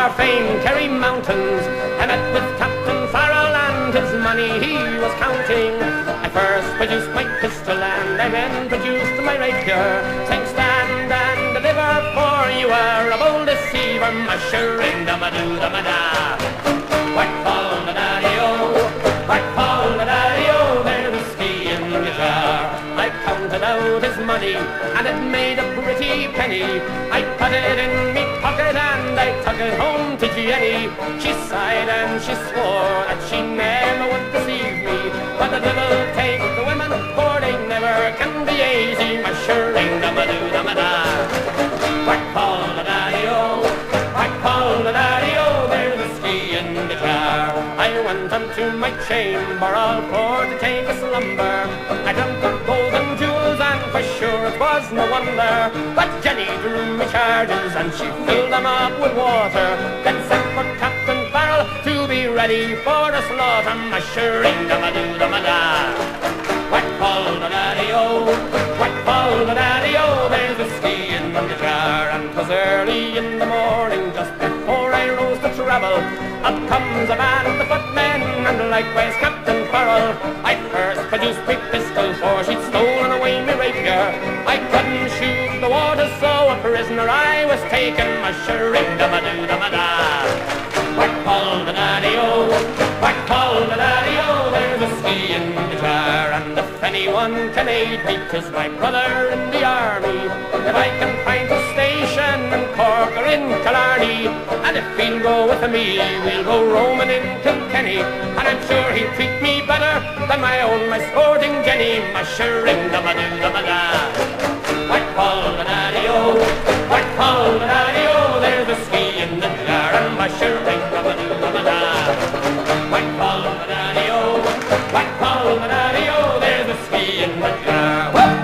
our famed Kerry Mountains. I met with Captain Farrell and his money he was counting. I first produced my pistol and I then produced my rapier, saying stand and deliver, for you are a bold deceiver, mushering dum-a-doo-dum-a-da. Whack fall the daddy-o, whack fall the daddy-o, there's whiskey in the jar. I counted out his money and it made a pretty penny. I put it in me pocket and I took it home to Jenny. She sighed and she swore that she never would deceive me, but the devil take the women, for they never can be easy, mushering dum-a-doo-dum-a-da. Whack fall the daddy-o, whack fall the daddy-o, there's whiskey in the jar. I went unto my chamber all for to take a slumber. I dreamt of golden jewels and for sure it was no wonder, but Jenny drew me charges and she filled them up with water, then sent for Captain Farrell to be ready for the slaughter, mushering dum-a-doo-dum-a-da. Whack fall the daddy-o, whack fall the daddy-o, there's whiskey in the jar. And 'twas early in the morning, just before I rose to travel, up comes a man of the footmen, and likewise Captain Farrell. I first produced my pistol, for she'd stolen away me rapier. I couldn't shoot the water, so a prisoner I was taken, mushering dum-a-doo-dum-a-da. Whack fall the daddy-o, whack fall the daddy-o, there's whiskey in the jar. And if anyone can aid me, 'tis my brother in the army. If I can find a station in Cork or in Killarney, and if he'll go with me, we'll go roaming in Kilkenny, and I'm sure he'll treat me better than my sporting Jenny, mushering dum-a-doo-dum-a-da. Whack fall the daddy-o, whack fall the daddy-o, there's whiskey in the jar, and mushering dum-a-doo-dum-a-da. Whack fall the daddy-o, whack fall the daddy-o, there's whiskey in the jar. Whoop!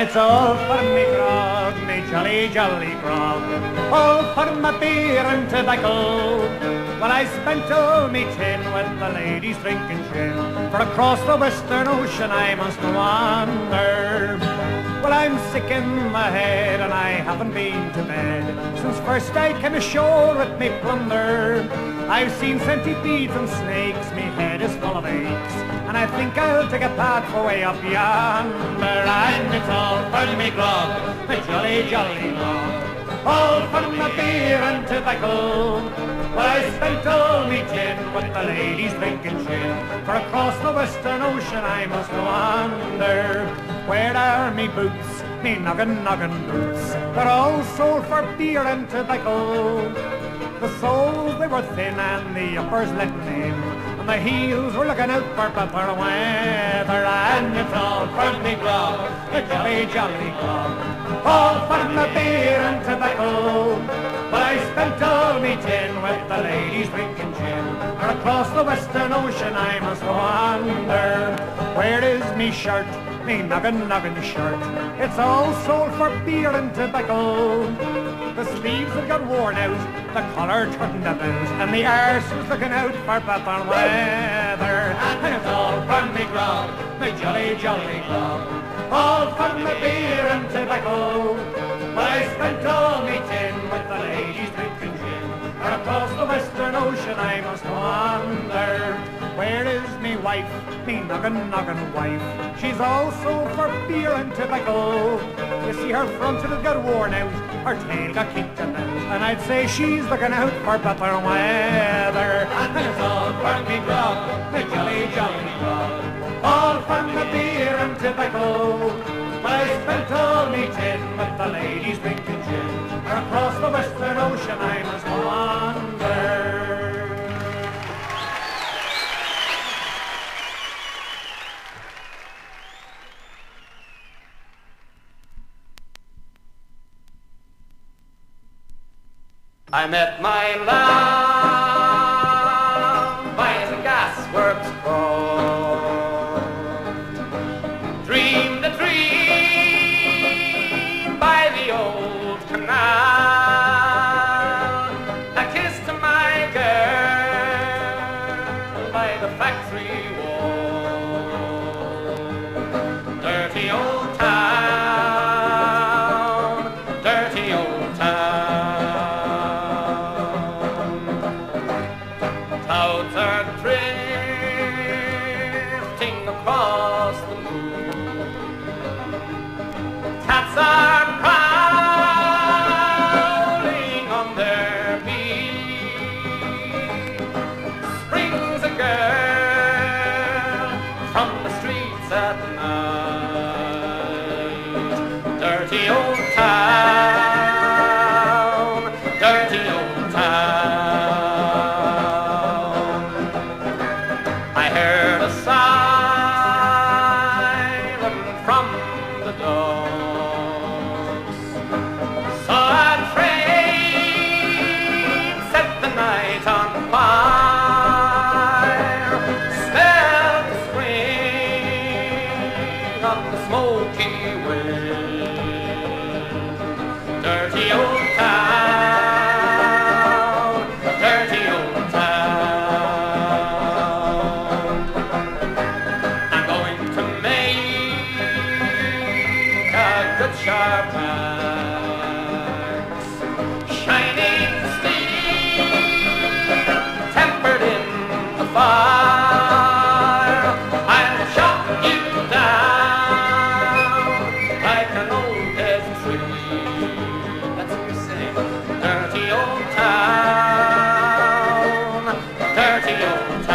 it's all for me grog, me jolly, jolly grog. All for my beer and tobacco. Well, I spent all me tin with the ladies drinking gin, for across the Western Ocean I must wander. Well, I'm sick in the head and I haven't been to bed since first I came ashore with me plunder. I've seen centipedes and snakes, me head is full of aches, and I think I'll take a path for way up yonder. And it's all for me grog, my jolly, jolly grog. All for my beer and tobacco. Well, I spent all me tin with the ladies drinking gin, for across the Western Ocean I must wander. Where are me boots, me noggin, noggin boots? They're all sold for beer and tobacco. The soles they were thin and the uppers letting in, and the heels were looking out for better weather. And it's all for me grog, a jolly, jolly grog. All for my beer and tobacco. But I spent all me tin with the ladies drinking gin, or across the Western Ocean I must wander. Where is me shirt, me noggin, noggin shirt? It's all sold for beer and tobacco. The sleeves have got worn out, the collar turned about, and the arse was looking out for better weather. And it's all for me grog, my jolly, jolly grog. All for my beer and tobacco. But I spent all me tin with the ladies drinking gin, or across the Western Ocean I must wander. Where is me wife, me noggin, noggin wife? She's also for beer and tobacco. You see her front has got worn out, her tail got kicked about, and I'd say she's looking out for better weather. And it's all for me grog, my jolly, jolly grog. All for my beer and tobacco. But I spent all me tin with the ladies drinking gin, or across the Western Ocean I must wander. I met my love by the gasworks croft, dreamed a dream by the old canal, a kiss to my girl by the factory wall. Dirty old town, dirty old town. Clouds are drifting across the moon. Cats are prowling on their beat. Springs a girl from the streets at night. Dirty old town, dirty old town. I heard a siren from the docks, saw a train set the night on fire, smelled the spring of the smoky wind. Dirty old town, dirty old town. I'm going to make a good sharp axe, shining steel, tempered in the fire. I'll chop you down like an old dead tree. That's what you say. Dirty old town, dirty old town.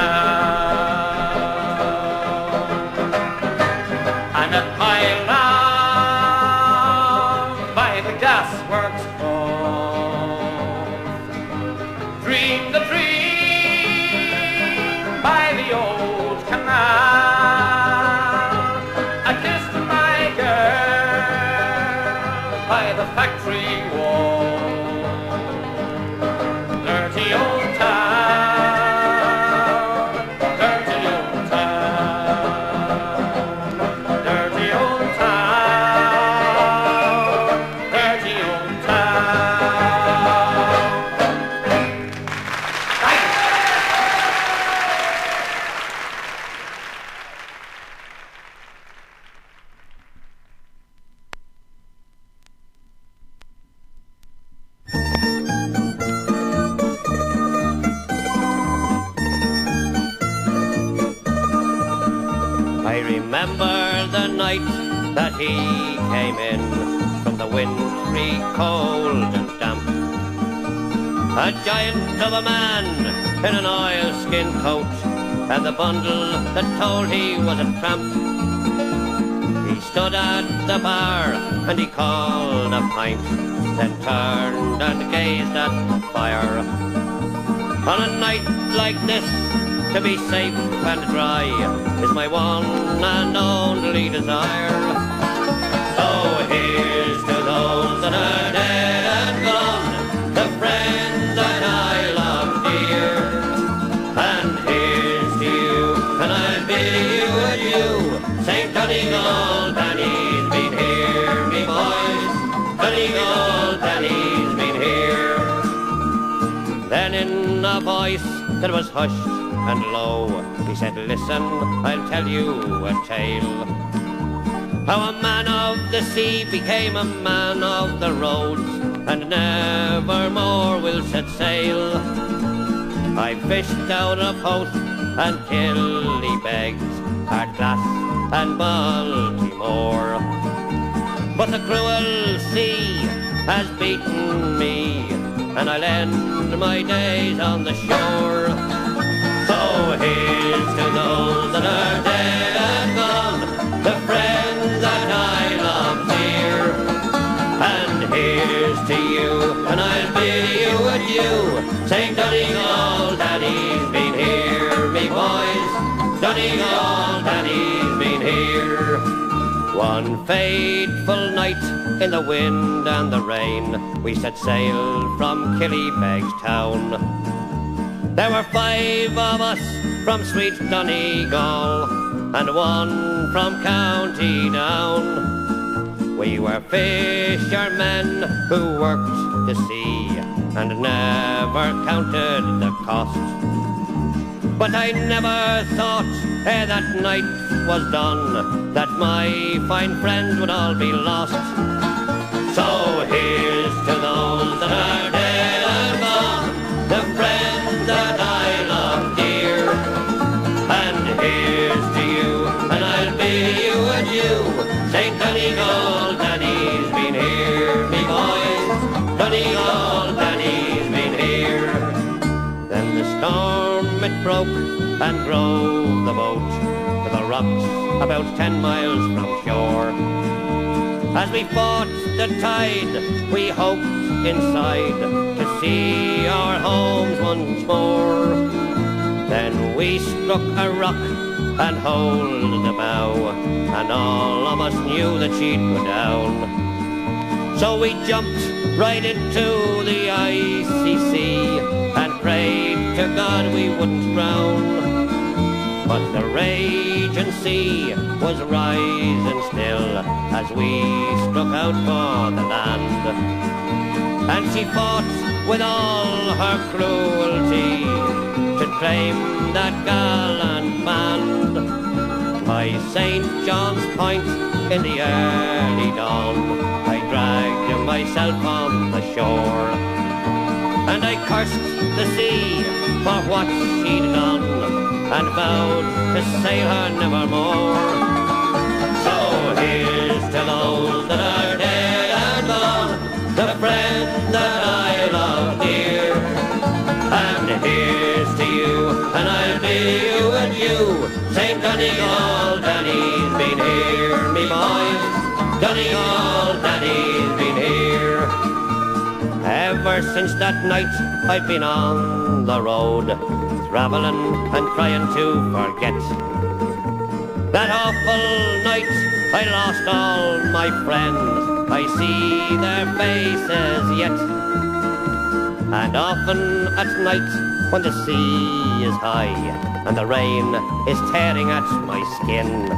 I met my love by the gasworks croft, dreamed a dream by the old canal, a kiss to my girl by the factory wall. Dirty old town, dirty old town, dirty old town. remember the night that he came in from the wintry cold and damp. A giant of a man in an oilskin coat and the bundle that told he was a tramp. He stood at the bar and he called a pint, then turned and gazed at the fire. On a night like this, to be safe and dry is my one and only desire. So here's to those that are dead and gone, the friends that I love dear. And here's to you, and I bid you adieu. St. Donegal Danny's been here, me boys. Donegal Danny's been here. Then in a voice that was hushed and low, he said, listen, I'll tell you a tale. How a man of the sea became a man of the roads, and never more will set sail. I fished out of Howth and Killybegs, Ardglass and Baltimore, but the cruel sea has beaten me, and I'll end my days on the shore. So here's to those that are dead and gone, the friends that I love dear. And here's to you, and I'll bid you adieu. St. Donegal Danny's been here, me boys. Donegal Danny's been here. One fateful night in the wind and the rain, we set sail from Killybegs town. There were 5 of us from sweet Donegal and 1 from County Down. We were fishermen who worked the sea and never counted the cost. But I never thought ere that night was done that my fine friends would all be lost. So here's to those that are dead and gone, the friends that I love dear. And here's to you, and I'll bid you adieu. St. Donegal Danny's been here, me boys. Donegal Danny's been here. Then the storm it broke and drove the boat to the rocks about 10 miles from shore. As we fought the tide, we hoped inside to see our homes once more. Then we struck a rock and holed the bow, and all of us knew that she'd go down. So we jumped right into the icy sea and prayed to God we wouldn't drown. But the raging sea was rising still as we struck out for the land. And she fought with all her cruelty to claim that gallant band. By St. John's Point in the early dawn, I dragged myself on the shore, and I cursed the sea for what she'd done, and vowed to sail her nevermore. So here's to those that are dead and gone, the friends that I love dear. And here's to you, and I'll bid you adieu. St. Donegal Danny's been here, me boys. Donegal Danny's been here. Ever since that night I've been on the road, travelling and trying to forget that awful night I lost all my friends. I see their faces yet. And often at night when the sea is high and the rain is tearing at my skin,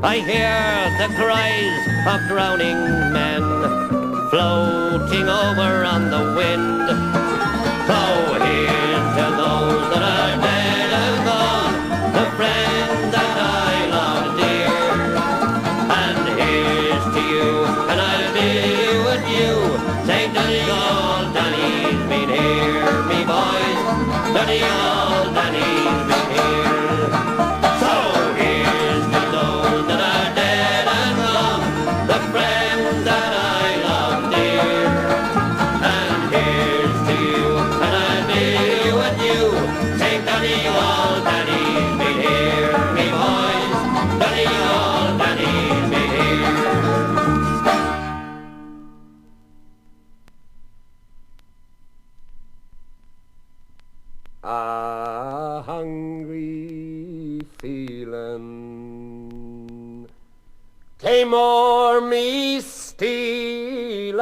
I hear the cries of drowning men floating over on the wind. So here's to those that are dead and gone, the friends that I love dear. And here's to you, and I'll bid you adieu. St. Donegal Danny's been here, me boys. Donegal Danny's been here. So here's to a hungry feeling came o'er me stealing,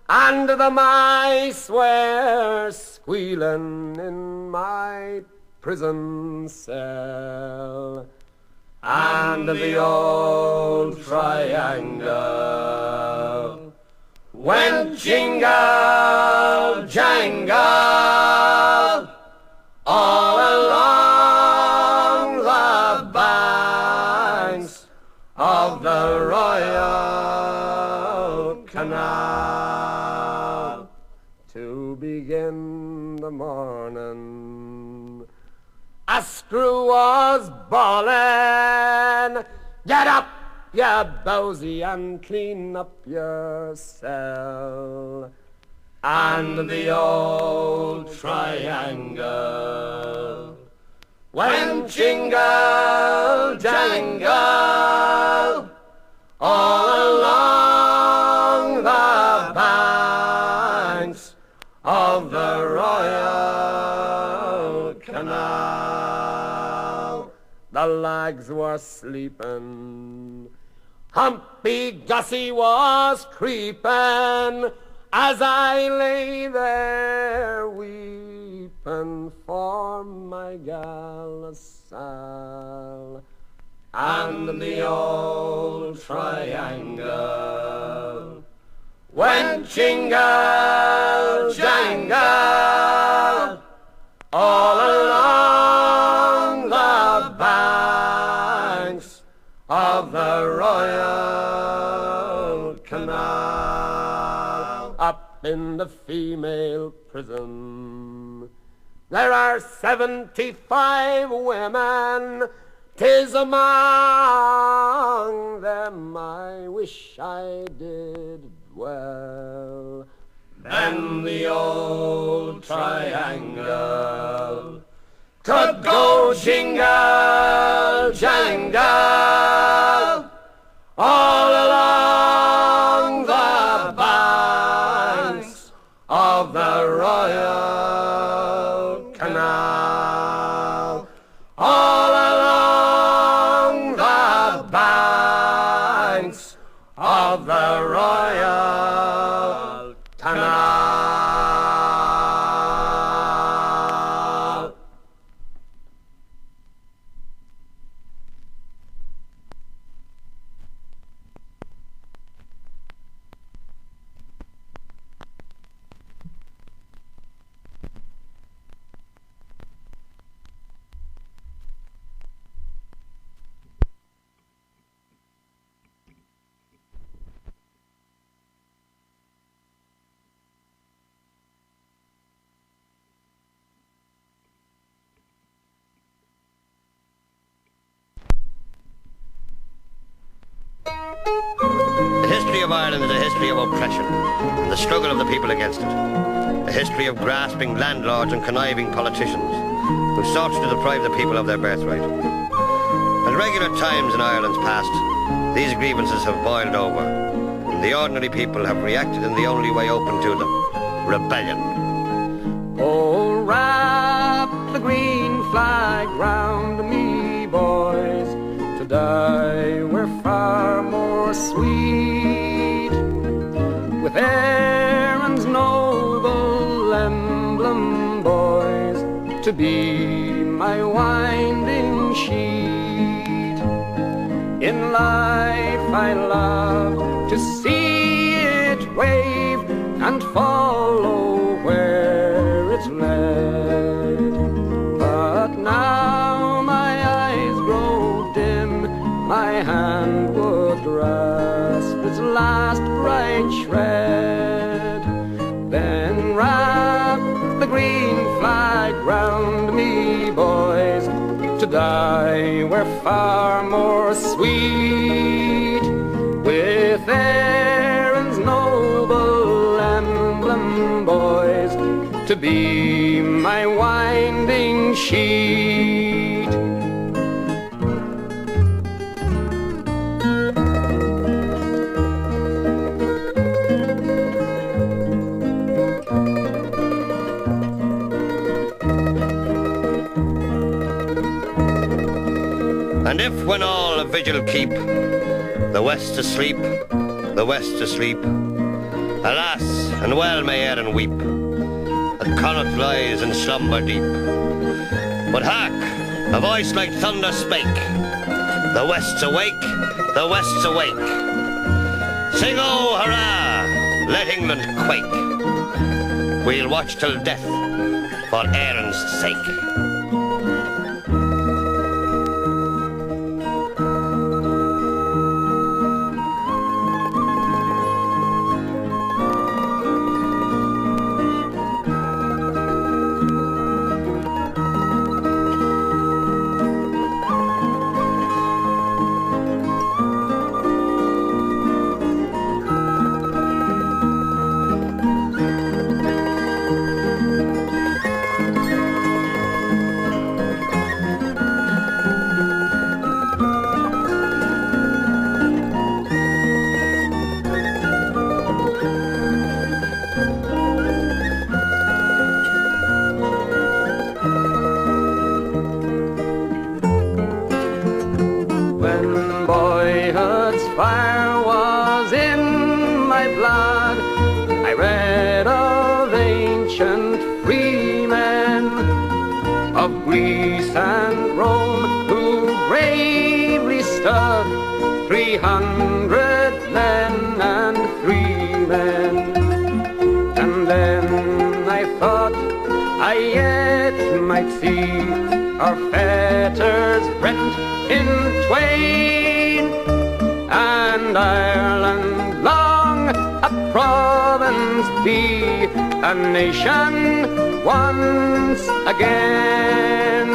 and the mice were squealing in my prison cell, and the old triangle went jingle jangle all along the banks of the Royal Canal. To begin the morning, a screw was bawling, "Get up, you bowsy, and clean up your cell." And the old triangle went jingle jangle all along the banks of the Royal Canal. The lags were sleeping, Humpy Gussie was creeping, as I lay there weeping for my gal Sal. And the old triangle went jingle jangle all along the banks of the Royal Canal. Up in the female prison there are 75 women. 'Tis among them I wish I did dwell. Then the old triangle could go jingle jangle all along the banks of the Royal Canal, all along the banks of the Royal Canal. The history of Ireland is a history of oppression and the struggle of the people against it. A history of grasping landlords and conniving politicians who sought to deprive the people of their birthright. At regular times in Ireland's past, these grievances have boiled over, and the ordinary people have reacted in the only way open to them: rebellion. Oh, wrap the green flag round me, boys. To die we're far more sweet, with Erin's noble emblem, boys, to be my winding sheet. In life I love to see it wave and follow where it's led, but now my eyes grow dim, my hand would grasp its last bright shred. Then wrap the green flag round me, boys. To die we're far more sweet, with Erin's noble emblem, boys, to be my winding sheet. if when all a vigil keep, the west asleep, the west asleep, alas, and well may Erin weep, that Connacht lies in slumber deep. But hark, a voice like thunder spake, the west's awake, the west's awake. Sing oh hurrah, let England quake. We'll watch till death for Erin's sake. Our fetters rent in twain, and Ireland long a province be, a nation once again,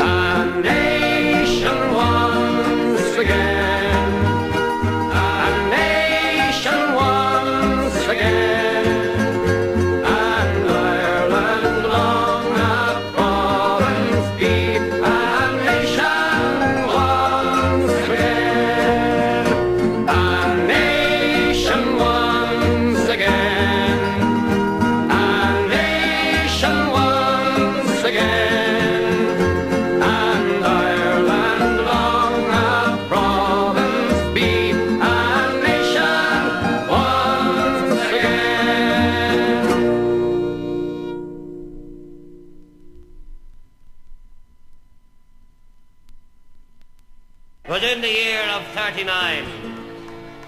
a nation once again, a nation once again.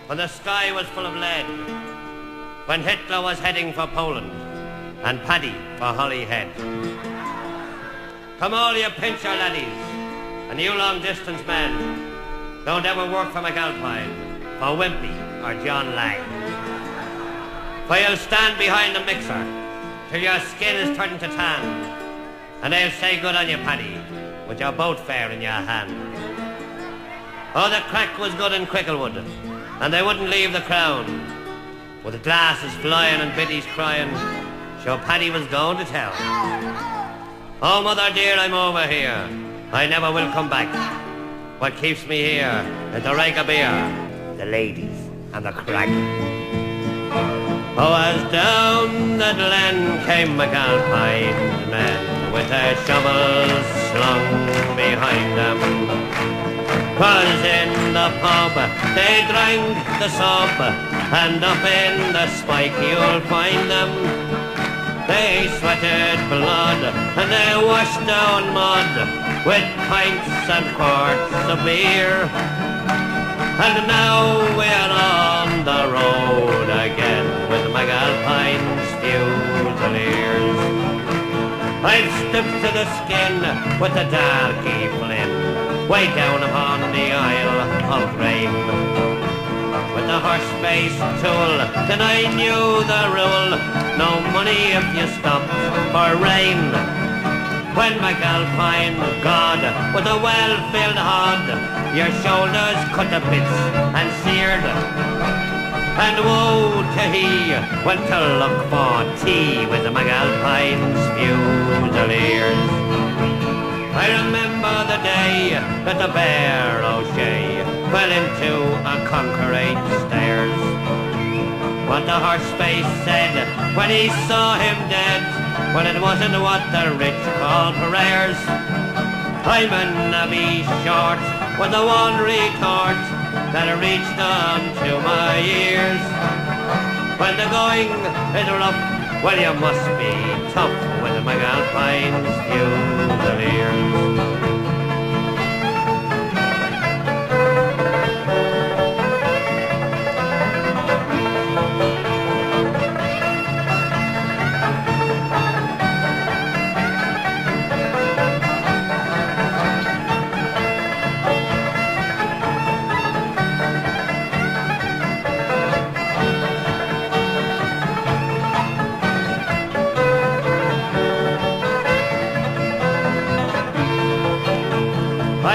When the sky was full of lead, when Hitler was heading for Poland, and Paddy for Holyhead. Come all you pincher laddies, and you long-distance men, don't ever work for McAlpine, for Wimpy or John Lang. For you'll stand behind the mixer till your skin is turned to tan, and they'll say good on you, Paddy, with your boat fare in your hand. Oh, the crack was good in Cricklewood, and they wouldn't leave the crown, with the glasses flying and biddies crying, so Paddy was going to tell. Oh, mother dear, I'm over here, I never will come back. What keeps me here is the rake of beer, the ladies and the crack. Oh, as down the glen came McAlpine's men, with their shovels slung behind them. 'Twas in the pub, they drank the sub, and up in the spike you'll find them. They sweated blood, and they washed down mud, with pints and quarts of beer. And now we're on the road again, with McAlpine's Fusilliers. I've stooped to the skin with the darky Flynn, way down upon the Isle of Rain. With the horse-faced tool, then I knew the rule, no money if you stopped for rain. When McAlpine God, with a well-filled hod, your shoulders cut to bits and seared. And woe to he went to look for tea with the McAlpine's Fusilliers. I remember the day that the Bear O'Shea fell into a concrete stairs. What the horse-face said when he saw him dead, well, it wasn't what the rich call prayers. I'm a nabby short was the one retort that reached unto my ears. When the going is rough, well, you must be tough with the McAlpine's Fusilliers.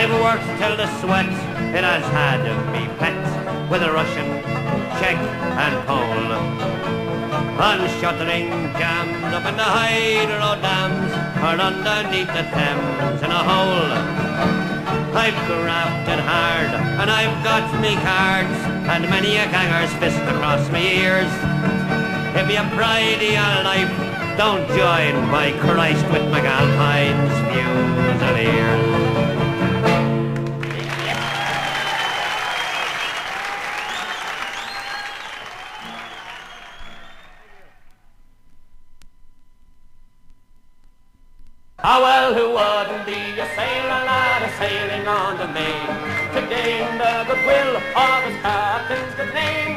I've worked till the sweat it has had me pet with a Russian, Czech and Pole. Unshuttering jams up in the hydro dams or underneath the Thames in a hole. I've grafted hard and I've got me cards and many a ganger's fist across me ears. If you pride of your life, don't join by Christ with McAlpine's Fusilliers. Ah, well, who wouldn't be a sailor lad a-sailing on the main to gain the goodwill of his captain's good name?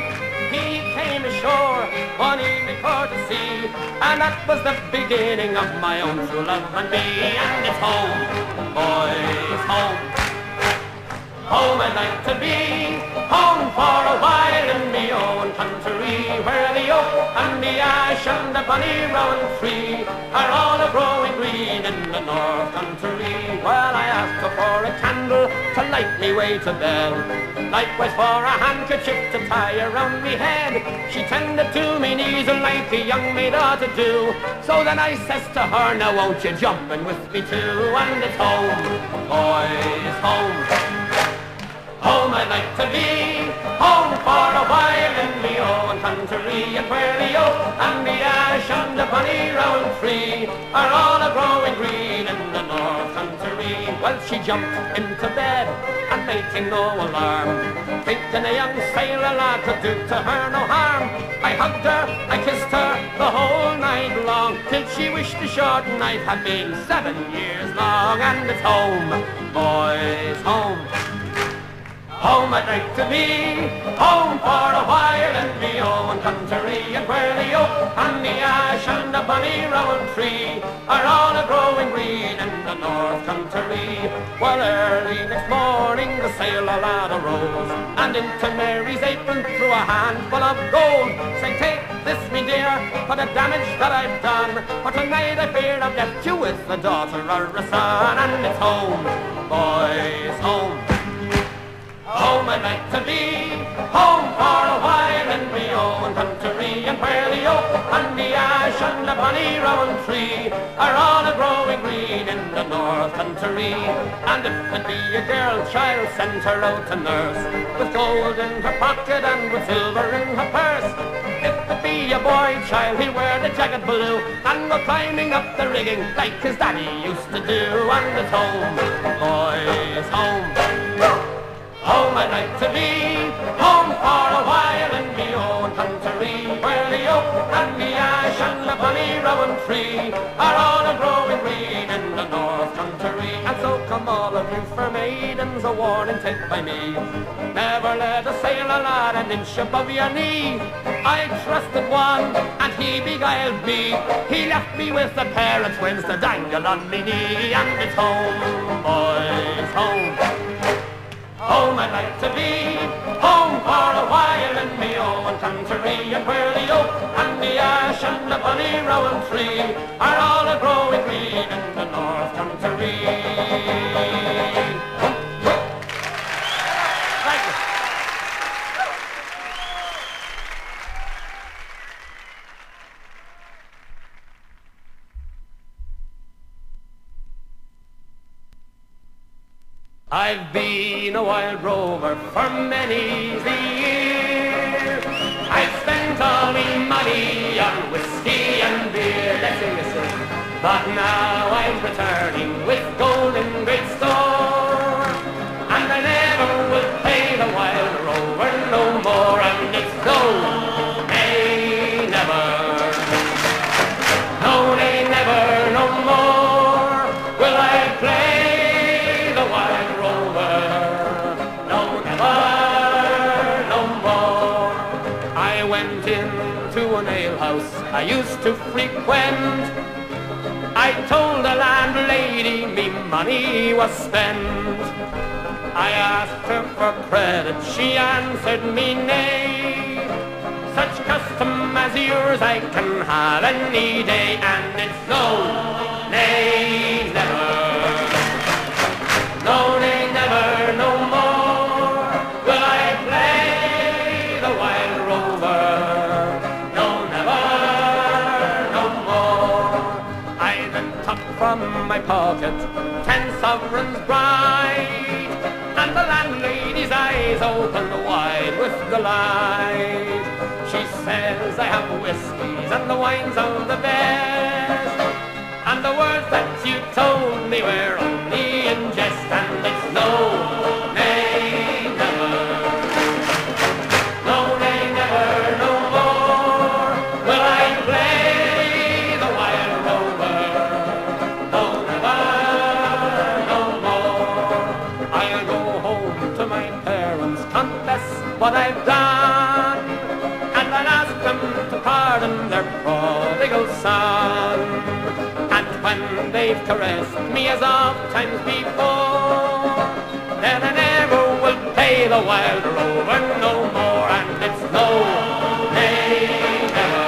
He came ashore one evening for to sea, and that was the beginning of my own true love and me. And it's home, boys, home. Home I'd like to be, home for a while in me own country, where the oak and the ash and the bonny rowan tree are all a-growing green in the north country. Well, I asked her for a candle to light me way to bed, likewise for a handkerchief to tie around me head. She tended to me knees like a young maid ought to do. So then I says to her, now won't you jump in with me too? And it's home, boys, home. Home I'd like to be, home for a while in me own country, and where the oak and the ash and the bonny rowan tree are all a-growing green in the north country. Well, she jumped into bed and making no alarm, thinking a young sailor lad could do to her no harm. I hugged her, I kissed her the whole night long, till she wished the short night had been 7 years long. And it's home, boys, home. Home I'd like to be, home for a while in me own country, and where the oak and the ash and the bonny rowan tree are all a-growing green in the north country. Well, early next morning the sailor lad arose, and into Mary's apron threw a handful of gold, saying, take this, me dear, for the damage that I've done, for tonight I fear I've left you with a daughter or a son. And it's home, boys, home. Home I'd like to be, home for a while in me own country, and where the oak and the ash and the bonny rowan tree are all a-growing green in the north country. And if it be a girl child, send her out to nurse, with gold in her pocket and with silver in her purse. If it be a boy child, he'll wear the jacket blue and go climbing up the rigging like his daddy used to do. And it's home, boys, home. Home I'd like to be, home for a while in me own country, where the oak and the ash and the bonny rowan tree are all a-growing green in the north country. And so come all of you fair maidens, a warning take by me, never let a sailor lad an inch above your knee. I trusted one and he beguiled me, he left me with a pair of twins to dangle on me knee. And it's home, boys, home. Home I'd like to be, home for a while in me own country, and where the oak and the ash and the bonny rowan tree are all a-growing green in the north country. Thank you. I've been a wild rover for many years. I've spent all my money on whiskey and beer, listen, but now I'm returning with gold in great store, and I used to frequent. I told the landlady me money was spent. I asked her for credit, she answered me nay. Such custom as yours I can have any day, and it's no, nay, never. No, nay, never, no more will I play the Wild Rover. No, never, no more. I then took from my pocket 10 sovereigns bright, and the landlady's eyes opened wide with delight. She says I have whiskies and the wines of the best, and the words that you told me were only in jest, and it's no, nay, never. No, nay, never, no more will I play the Wild Rover. No, never, no more. I'll go home to my parents, confess what I've done, and I'll ask them to pardon their prodigal son. And when they've caressed me as oft times before, then I never will pay the Wild Rover no more, and it's no, nay, never.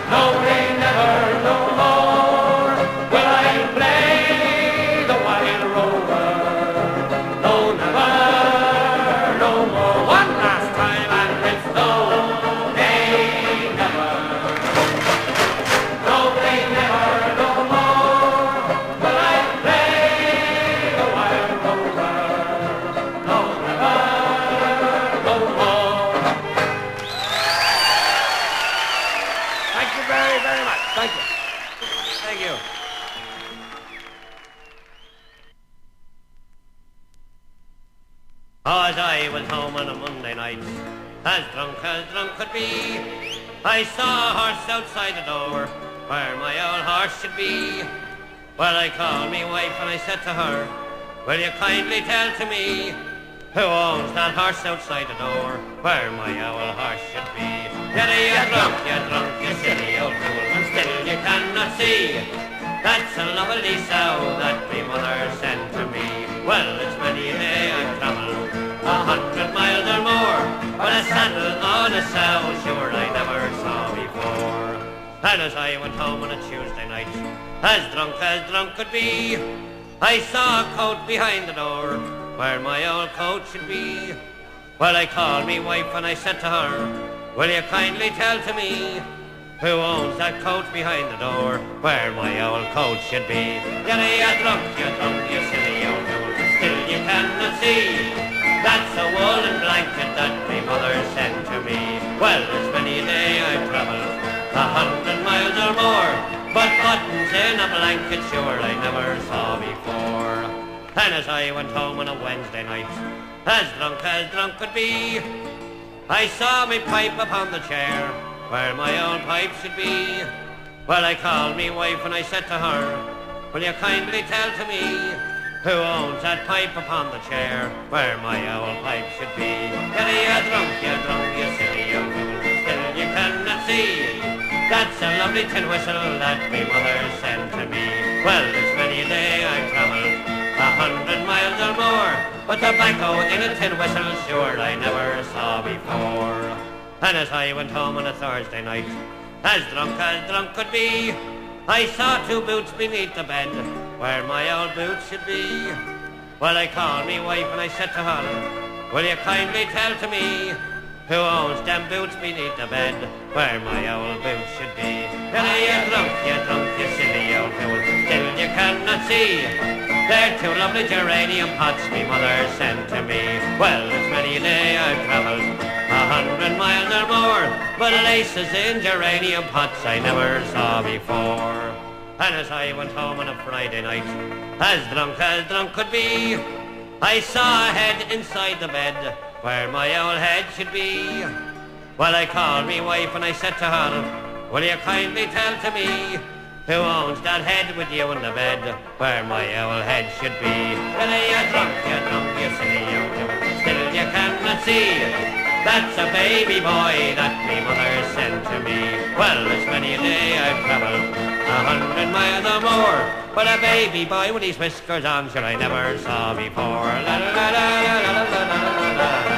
No, nay, never, no more will I play the Wild Rover. No, never, no more. One last time, and it's no, nay, never. No, nay, never, no more will I play the Wild Rover. No, never, no more. Thank you very, very much. Thank you. Thank you. As I went home on a Monday night, as drunk could be, I saw a horse outside the door, where my old horse should be. Well, I called me wife and I said to her, will you kindly tell to me, who owns that horse outside the door, where my old horse should be? You drunk, you silly old fool, and still you cannot see, that's a lovely sow that me mother sent to me. Well, it's many a day I've travelled 100 miles or more, but a saddle on a sow, sure I never saw before. And as I went home on a Tuesday night, as drunk could be, I saw a coat behind the door, where my old coat should be. Well, I called me wife and I said to her, will you kindly tell to me, who owns that coat behind the door, where my old coat should be? You drunk, you silly old fool, still you cannot see, that's a woolen blanket that me mother sent to me. Well, it's many a day I've travelled 100 miles or more, but buttons in a blanket sure I never saw before. And as I went home on a Wednesday night, as drunk could be, I saw me pipe upon the chair, where my old pipe should be. Well, I called me wife and I said to her, will you kindly tell to me, who owns that pipe upon the chair, where my old pipe should be? You drunk, you silly old fool, still you cannot see, that's a lovely tin whistle that me mother sent to me. Well, it's many a day I've travelled 100 miles or more, but tobacco in a tin whistle sure I never saw before. And as I went home on a Thursday night, as drunk could be, I saw 2 boots beneath the bed, where my old boots should be. Well, I called me wife and I said to her, will you kindly tell to me, who owns them boots beneath the bed, where my old boots should be? You drunk, you silly old fool, still you cannot see, they're 2 lovely geranium pots me mother sent to me. Well, it's many a day I've travelled 100 miles or more, but laces in geranium pots I never saw before. And as I went home on a Friday night, as drunk could be, I saw a head inside the bed, where my old head should be. Well, I called me wife and I said to her, will you kindly tell to me, who owns that head with you in the bed, where my old head should be? You drunk, you silly old fool, still you cannot see, That's a baby boy that me mother sent to me. Well, it's many a day I've travelled 100 miles or more, but a baby boy with his whiskers on, sure I never saw before. La la la la la la la la la la la.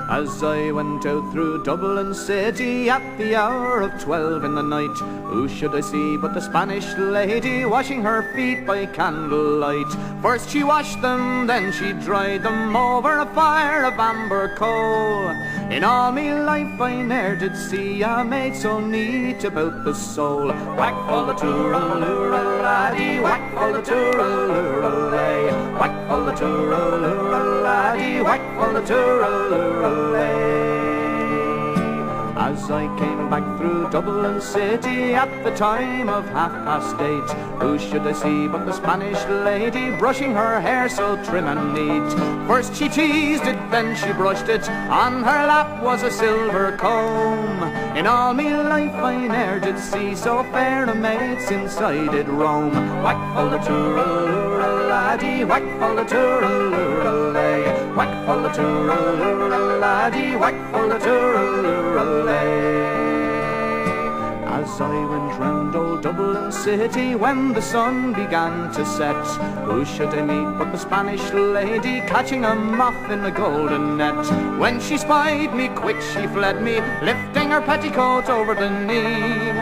As I went out through Dublin city at the hour of 12 in the night, who should I see but the Spanish lady washing her feet by candlelight. First she washed them, then she dried them over a fire of amber coal. In all me life I ne'er did see a maid so neat about the soul. Whack full the tooraloora laddie, whack full the tooraloora lay, whack full the tooraloora laddie, whack full the tooraloora lay. As I came back through Dublin city at the time of 8:30, who should I see but the Spanish lady, brushing her hair so trim and neat. First she teased it, then she brushed it, on her lap was a silver comb. In all me life I ne'er did see so fair a maid since I did roam. Whack full the tooraloora laddie, whack full the tooraloora lay, whack full the tooraloora laddie, whack full the tooraloora lay. As I went round old Dublin city when the sun began to set, who should I meet but the Spanish lady, catching a moth in a golden net. When she spied me, quick she fled me, lifting her petticoat over the knee.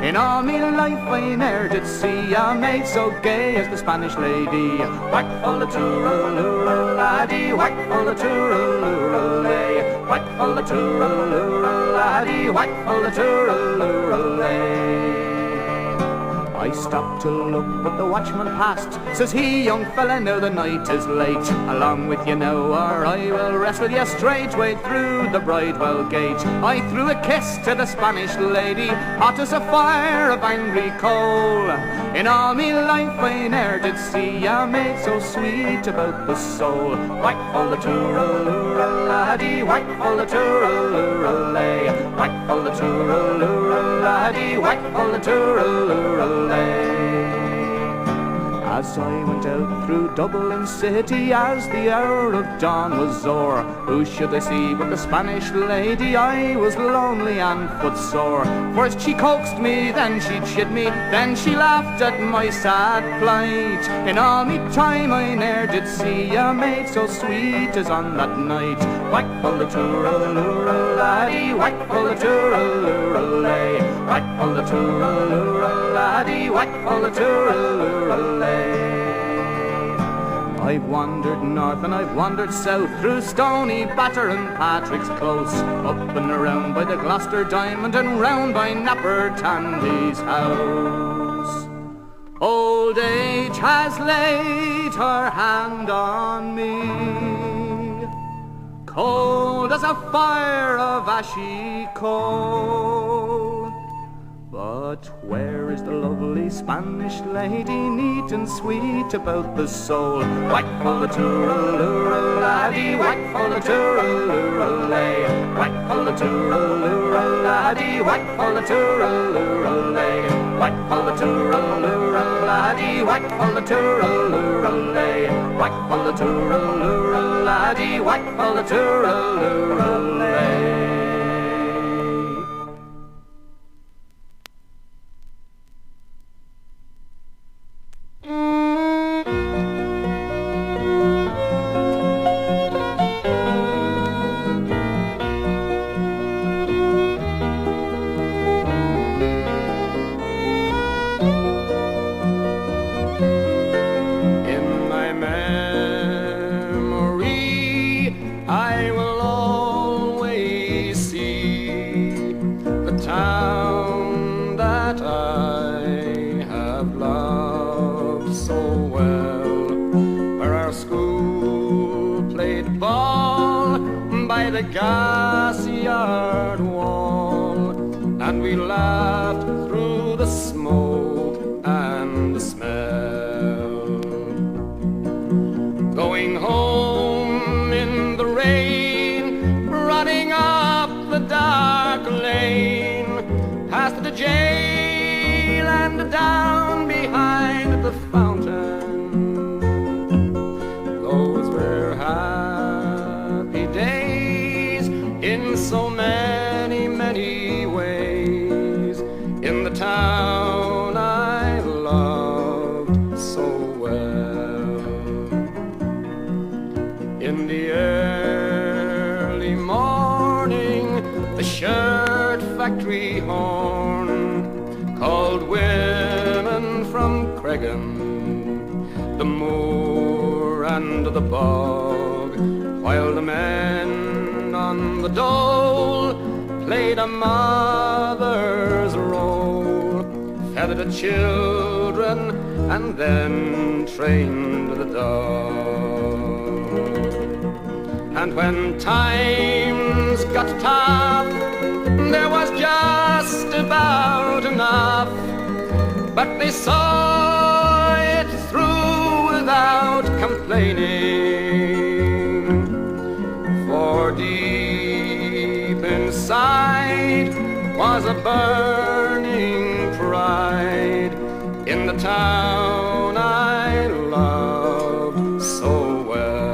In all me life I ne'er did see a maid so gay as the Spanish lady. Whack full the tooraloora laddie, whack full the tooraloora lay, whack full the tooraloora laddie, whack full the tooraloora lay. I stopped to look, but the watchman passed. Says he, young fella, now the night is late. Along with you now, or I will rest with you straightway through the Bridewell gate. I threw a kiss to the Spanish lady, hot as a fire of angry coal. In all me life I ne'er did see a maid so sweet about the soul. Whack full the tooraloora laddie, whack full the tooraloora lay, whack full the tooraloora laddie, whack full the tooraloora lay. As I went out through Dublin city as the hour of dawn was o'er, who should I see but the Spanish lady? I was lonely and footsore. First she coaxed me, then she chid me, then she laughed at my sad plight. In all me time I ne'er did see a maid so sweet as on that night. Whack full the tooraloora laddie, whack full the tooraloora lay, whack full the tooraloora laddie, whack full the tooraloora lay. I've wandered north and I've wandered south, through Stony Batter and Patrick's Close, up and around by the Gloucester Diamond and round by Napper Tandy's house. Old age has laid her hand on me, cold as a fire of ashy coal. But where is the lovely Spanish lady, neat and sweet about the soul? Whack full the tooraloora laddie, whack full the tooraloora lay, whack full the tooraloora laddie, whack full the tooraloora lay, whack full the tooraloora laddie, whack full the tooraloora lay, whack full the tooraloora laddie, whack full the tooraloora lay. The gas yard wall, and we laughed through the smoke and the smell. Going home in the rain, running up the dark lane, past the jail and down behind the fountain. Those were happy days in so many, many ways, in the town I loved so well. In the early morning, the shirt factory horn called women from Cregan, the moor and the bog, while the men on the dole played a mother's role, fed the children and then trained the dog. And when times got tough, there was just about enough, but they saw it through without complaining. For deep inside was a burning pride in the town I loved so well.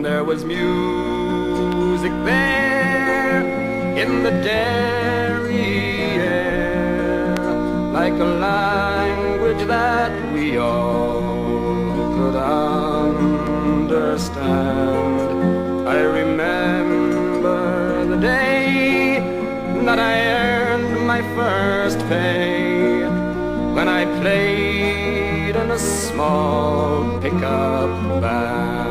There was music there in the dairy air, like a language that we all could understand. I remember the day that I earned my first pay, when I played in a small pickup band.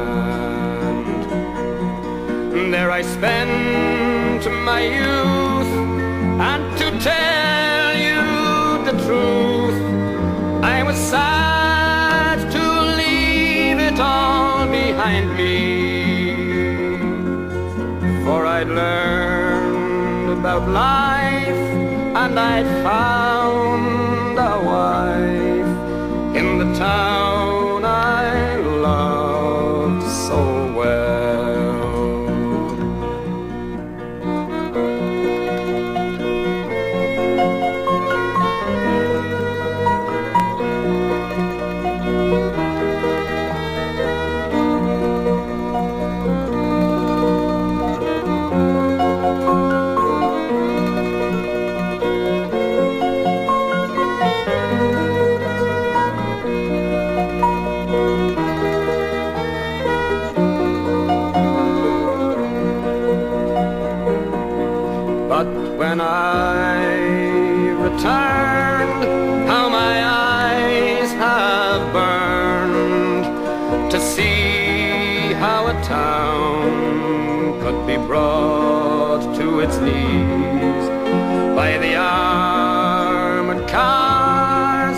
There I spent my youth, and to tell you the truth, I was sad to leave it all behind me. For I'd learned about life, and I'd found a wife in the town I loved so well. When I returned, how my eyes have burned to see how a town could be brought to its knees by the armored cars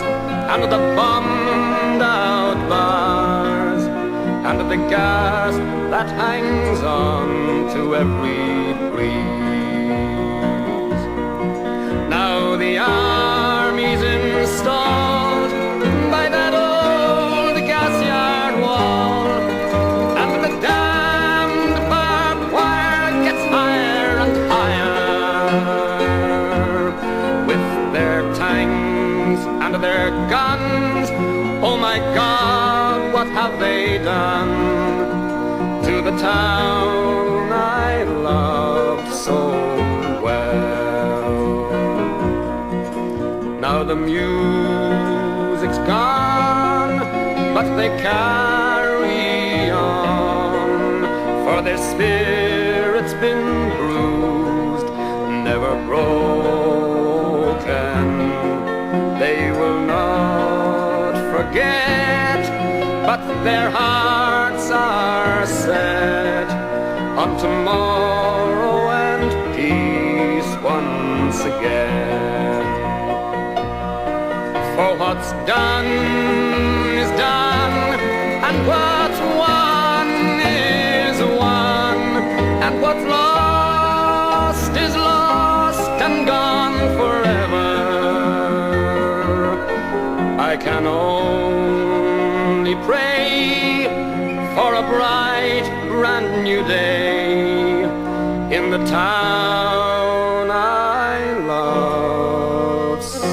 and the bombed out bars and the gas that hangs on to every breeze. Now the army's installed by that old gas yard wall, and the damned barbed wire gets higher and higher. With their tanks and their guns, oh my God, what have they done to the town I loved so well? Now the music's gone, but they carry on, for their spirit's been bruised, never broken. They will not forget, but their hearts are set on tomorrow and peace once again. For what's done is done, and what's won is won, and what's lost is lost and gone forever. I can only pray for a bright, brand new day in the town I love so.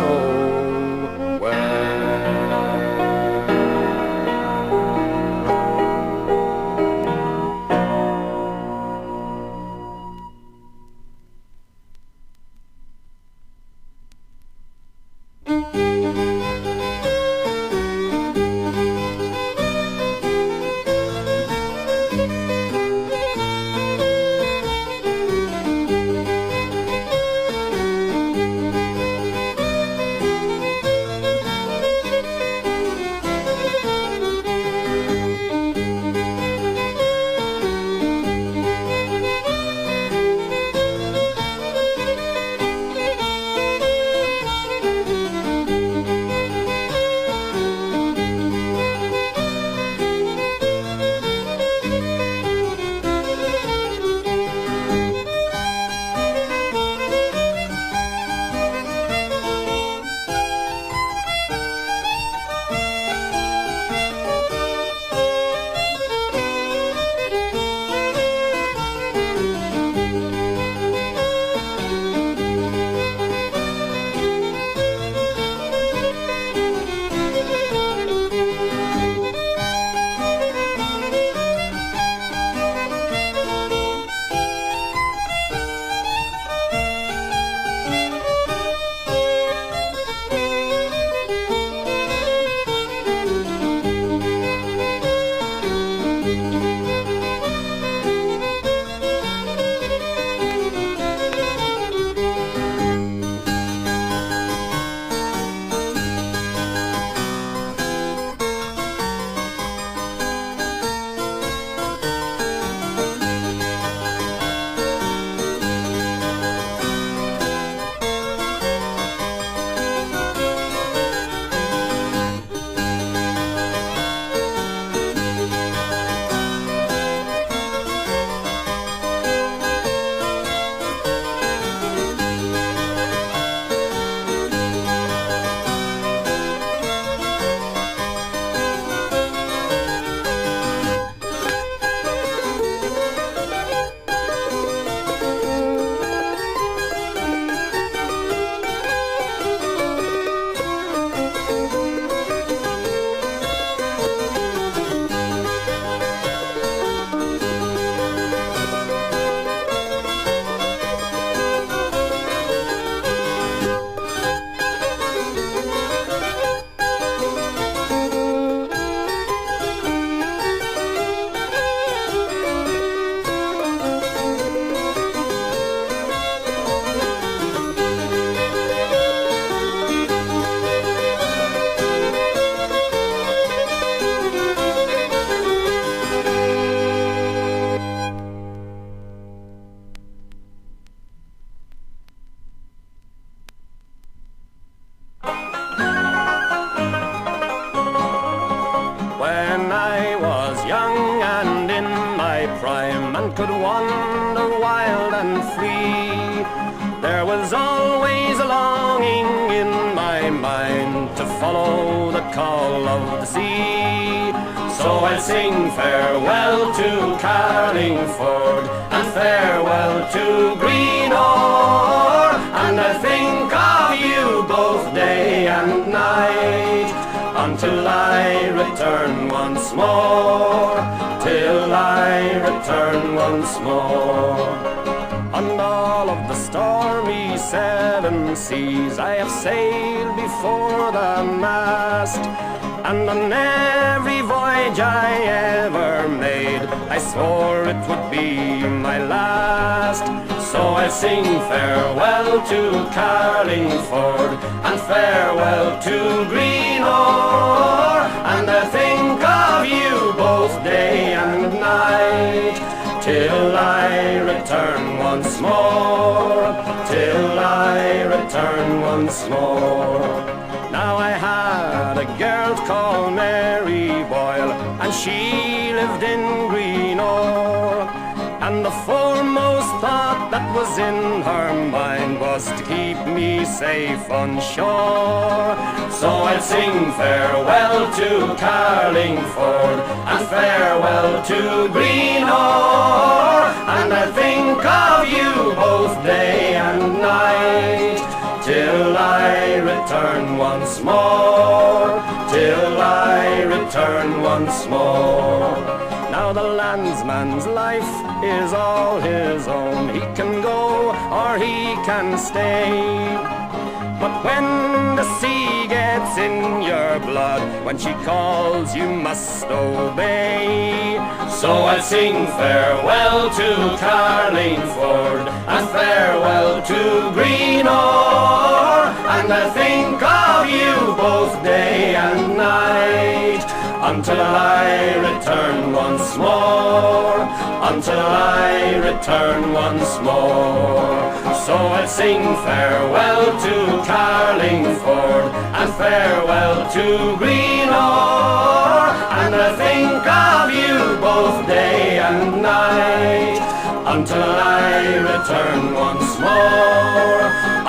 world could wander wild and free, there was always a longing in my mind to follow the call of the sea. So I'll sing farewell to Carlingford and farewell to Greenore, and I'll think of you both day and night until I return once more, till I return once more. On all of the stormy seven seas I have sailed before the mast, and on every voyage I ever made I swore it would be my last. So I'll sing farewell to Carlingford and farewell to Greenore, and I'll think of you both day and night till I return once more, till I return once more. Now I had a girl called Mary Boyle, and she lived in Greenore, and the foremost thought that was in her mind was to keep me safe on shore. So I'll sing farewell to Carlingford and farewell to Greenore, and I'll think of you both day and night till I return once more, till I return once more. Now the landsman's life is all his own. He can go or he can stay, but when the sea gets in your blood, when she calls you must obey. So I'll sing farewell to Carlingford and farewell to Greenore, and I'll think of you both day and night until I return once more, until I return once more. So I'll sing farewell to Carlingford and farewell to Greenore, and I'll think of you both day and night until I return once more,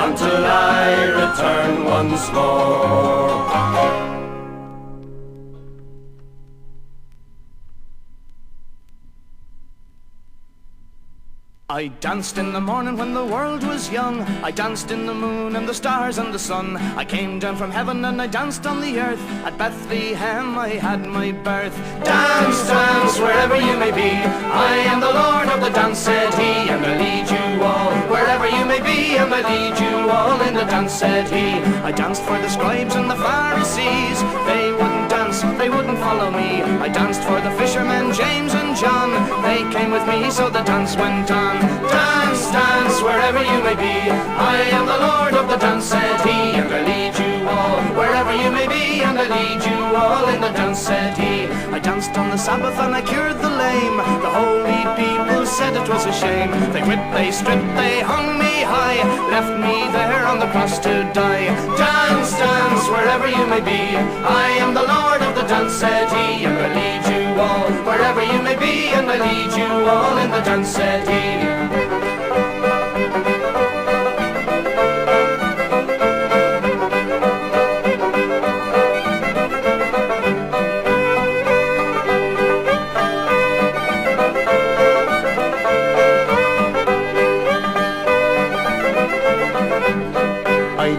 until I return once more. I danced in the morning when the world was young. I danced in the moon and the stars and the sun. I came down from heaven and I danced on the earth. At Bethlehem I had my birth. Dance, dance, wherever you may be. I am the Lord of the dance, said he, and I lead you all wherever you may be, and I lead you all in the dance, said he. I danced for the scribes and the Pharisees. They wouldn't dance, they wouldn't follow me. I danced for the fishermen, James and John. They came with me, so the dance went on. Dance, dance, wherever you may be. I am the Lord of the dance, said he, and I lead you all wherever you may be, and I lead you all in the dance, said he. I danced on the Sabbath and I cured the lame. The holy people said it was a shame. They whipped, they stripped, they hung me high, left me there on the cross to die. Dance, dance, wherever you may be. I am the Lord of the dance, said he, and I lead you all wherever you may be, and I lead you all in the dance, said he.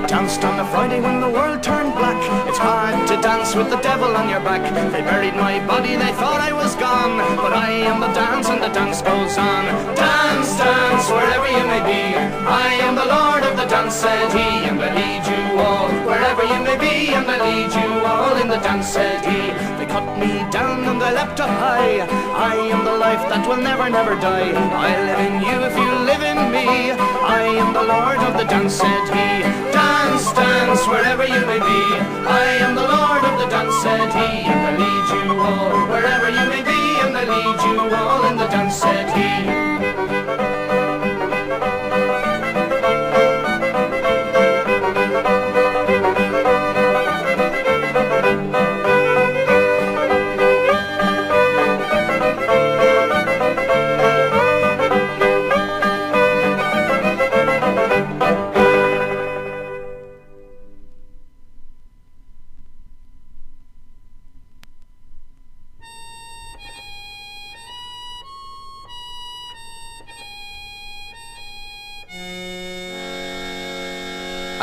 Danced on a Friday when the world turned black. It's hard to dance with the devil on your back. They buried my body, they thought I was gone, but I am the dance and the dance goes on. Dance, dance, wherever you may be. I am the Lord of the dance, said he, and I lead you all wherever you may be, and I lead you all in the dance, said he. They cut me down and I leapt up high. I am the life that will never, never die. I live in you if you live in me. I am the Lord of the dance, said he. Dance, dance, wherever you may be. I am the Lord of the dance, said he, and I lead you all wherever you may be, and I lead you all in the dance, said he.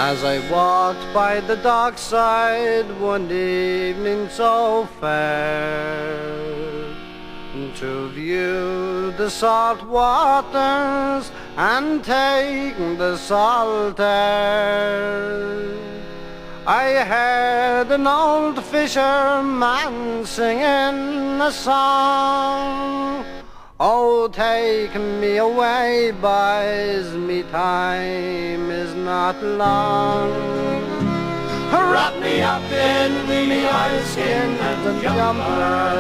As I walked by the dockside one evening so fair, to view the salt waters and take the salt air, I heard an old fisherman singing a song. Oh, take me away, boys, me time is not long. Wrap me up in me oilskin and a jumper,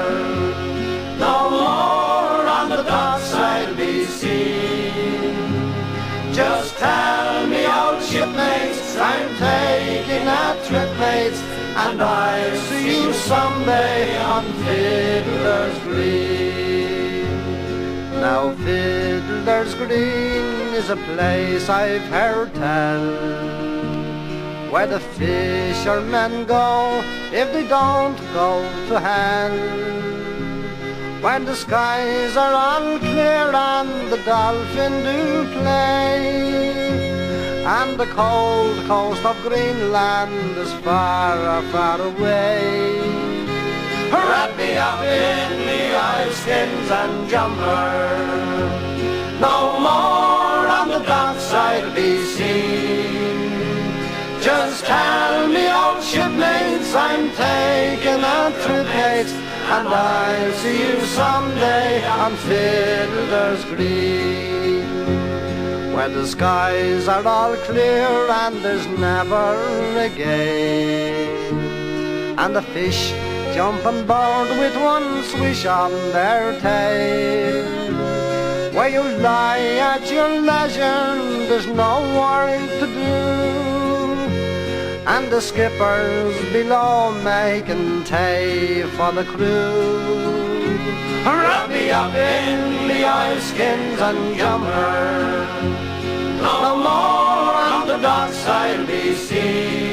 no more on the dockside be seen. Just tell me, old shipmates, I'm taking a trip, mates, and I'll see you someday on Fiddlers Green. Now Fiddlers Green is a place I've heard tell, where the fishermen go if they don't go to hell, when the skies are all clear and the dolphin do play, and the cold coast of Greenland is far, far away. Wrap me up in the oilskins and jumper, no more on the dockside be seen. Just tell me, old shipmates, I'm taking a trip, mates, and I'll see you someday on Fiddlers Green, where the skies are all clear and there's never a gale, and the fish jump on board with one swish on their tail, where you lie at your leisure, there's no work to do, and the skippers below making tea for the crew. Wrap me up in the oilskins and jumper, no more on the dockside be seen.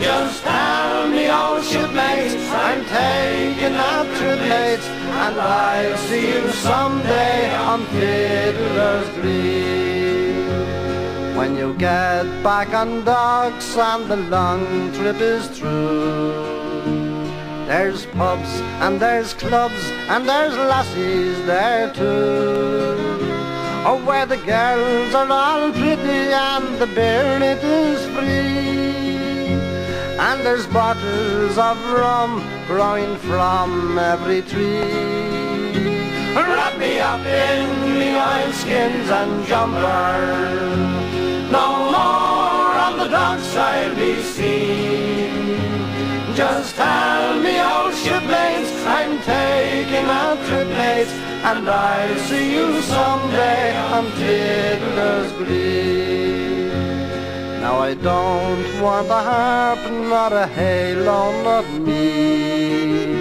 Just tell me, old shipmates, I'm taking a trip, mates, and I'll see you someday on Fiddlers Green. When you get back on docks and the long trip is through, there's pubs and there's clubs and there's lassies there too. Oh, where the girls are all pretty and the beer it is free, and there's bottles of rum growing from every tree. Wrap me up in the oilskins and jumper, no more on the dockside be seen. Just tell me, old shipmates, I'm taking a trip, mates, and I'll see you someday on Fiddlers Green. Now I don't want a harp, not a halo, not me.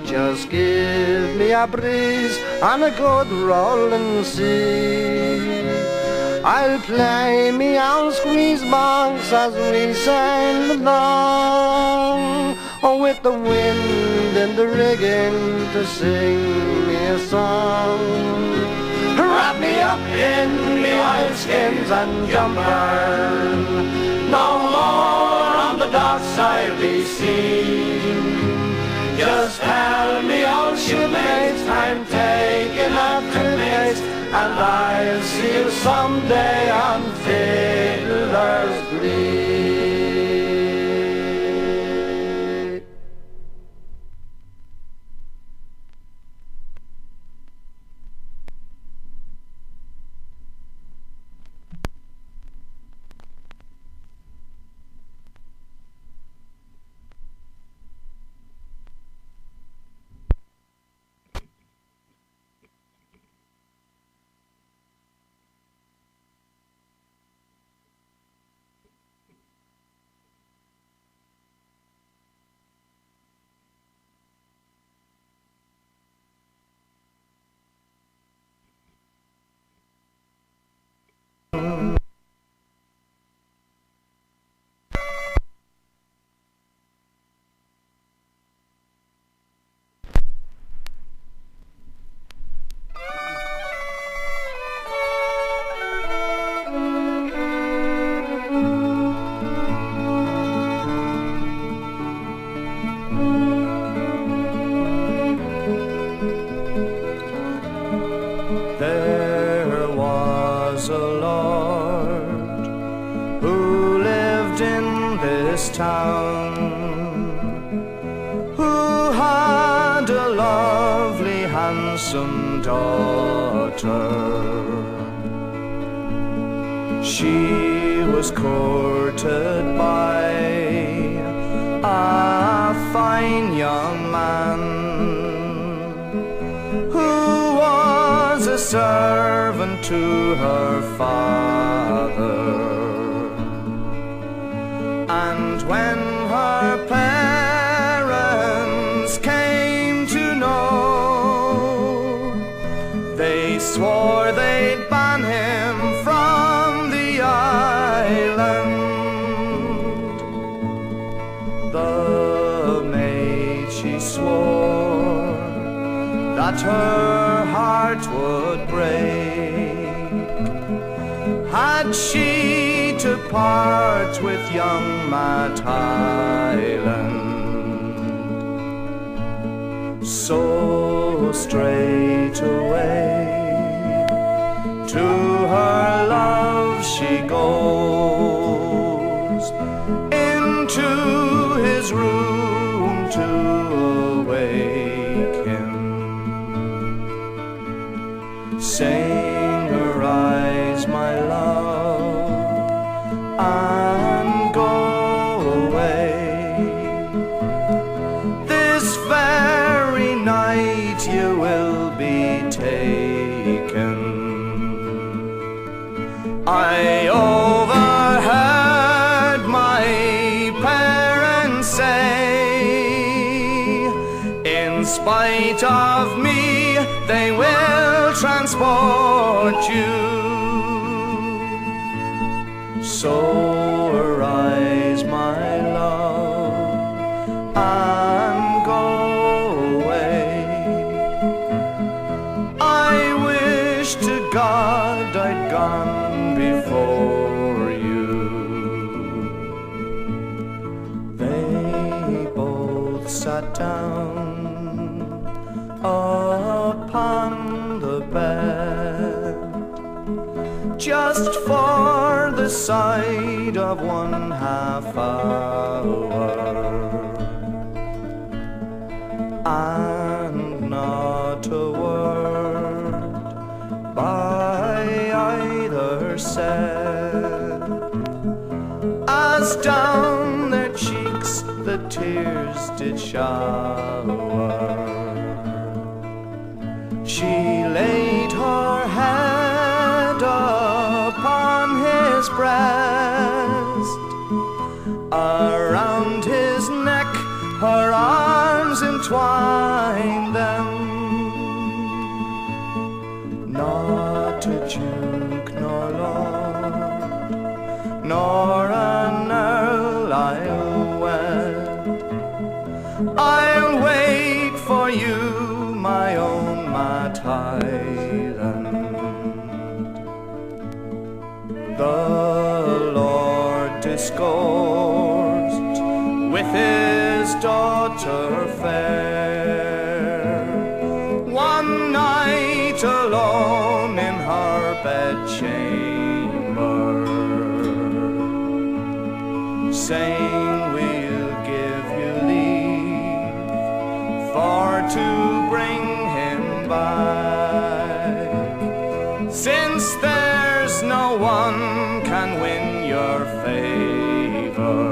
Just give me a breeze and a good rolling sea. I'll play me old squeeze box as we sail along, oh, with the wind in the rigging to sing me a song. Wrap me up in the oilskins and jumper, no more on the dockside be seen. Just tell me, old shipmates, I'm taking a trip, mates, and I'll see you someday on Fiddlers Green. this town, who had a lovely, handsome daughter. She was courted by a fine young man, who was a servant to her father. And when her parents came to know, they swore they'd ban him from the island. The maid, she swore that her heart would break had she to part with young Matt Hyland. So straight away to her love she goes, into his room to awake him, saying, "Arise, my love, and go away. This very night you will be taken." I overheard my parents say, in spite of me, they will transport you. So arise, my love, and go away. I wish to God I'd gone before you. They both sat down upon the bed, just for the sight of 1/2 hour, and not a word by either said, as down their cheeks the tears did shower. She laid her head upon his breast, around his neck her arms entwined them. Not a duke nor lord, nor an earl I'll wed. I'll wait for you, my own Matt Hyland. The Lord discoursed with his daughter fair, one night alone in her bedchamber, saying, "We'll give you leave for to bring him back, since there's no one can win your favor."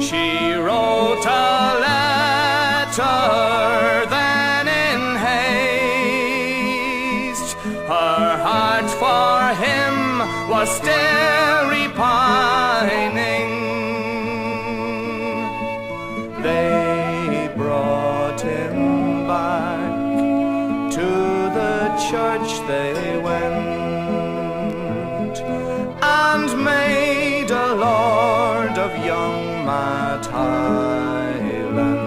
She wrote a letter then in haste, her heart for him was still repining. They brought him back, to the church they went, and made a lord of young Matt Hyland.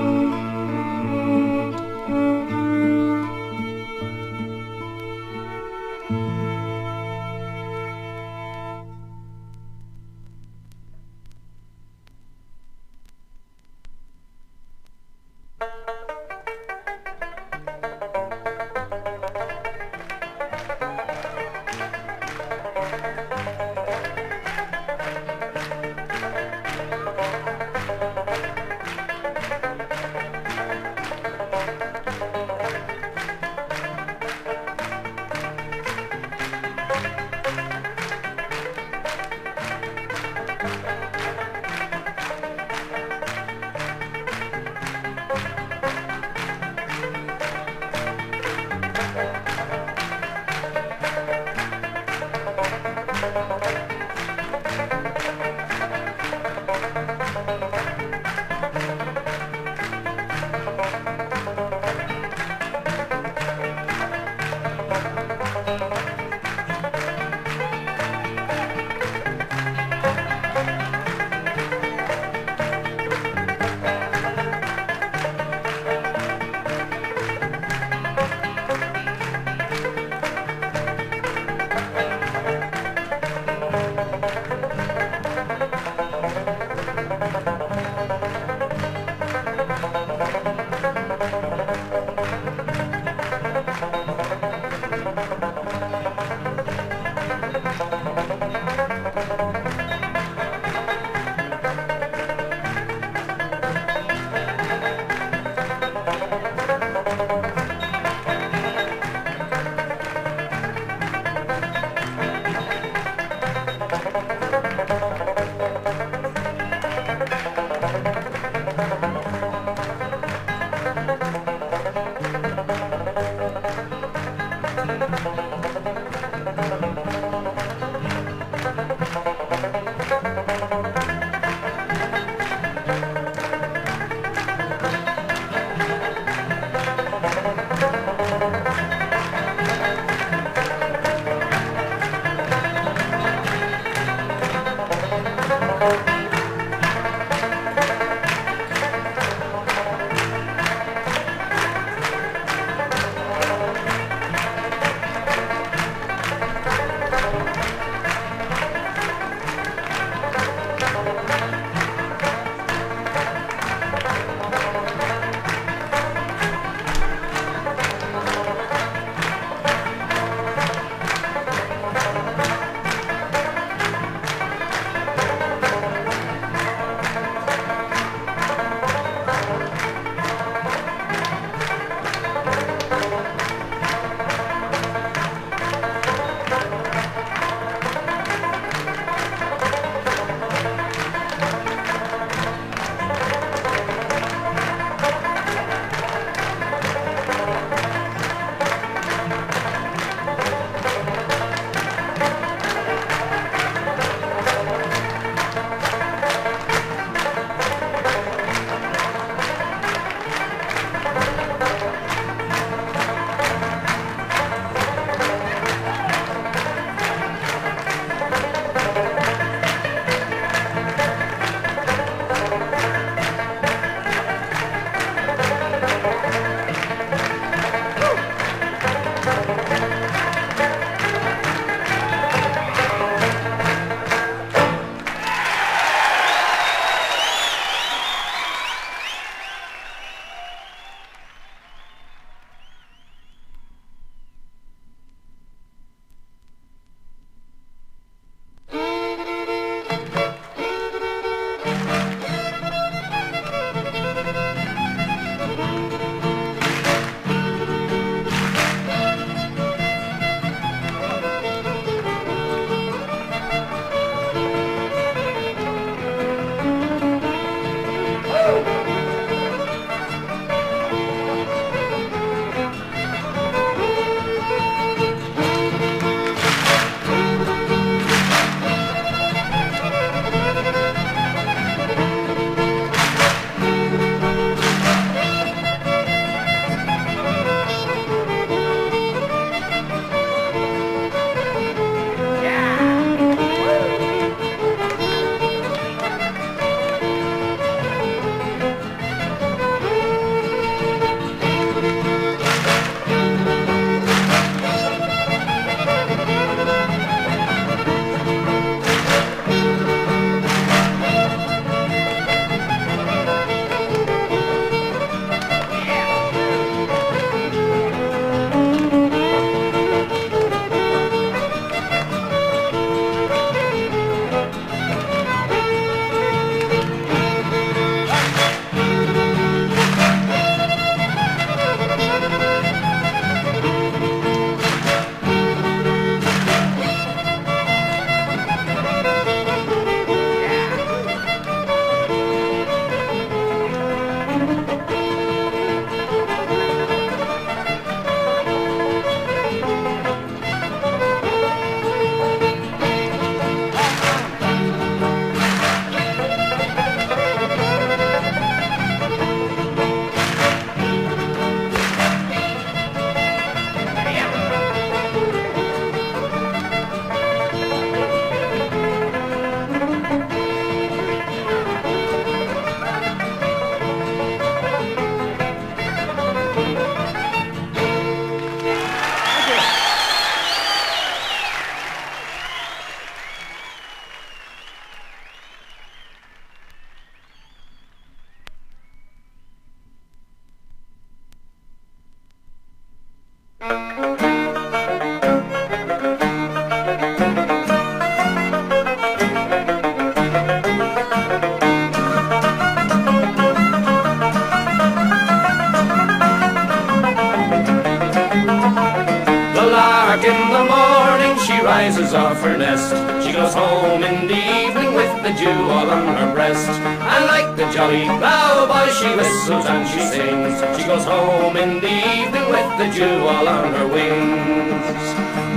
rises off her nest. She goes home in the evening with the dew all on her breast. And like the jolly ploughboy she whistles and she sings. She goes home in the evening with the dew all on her wings.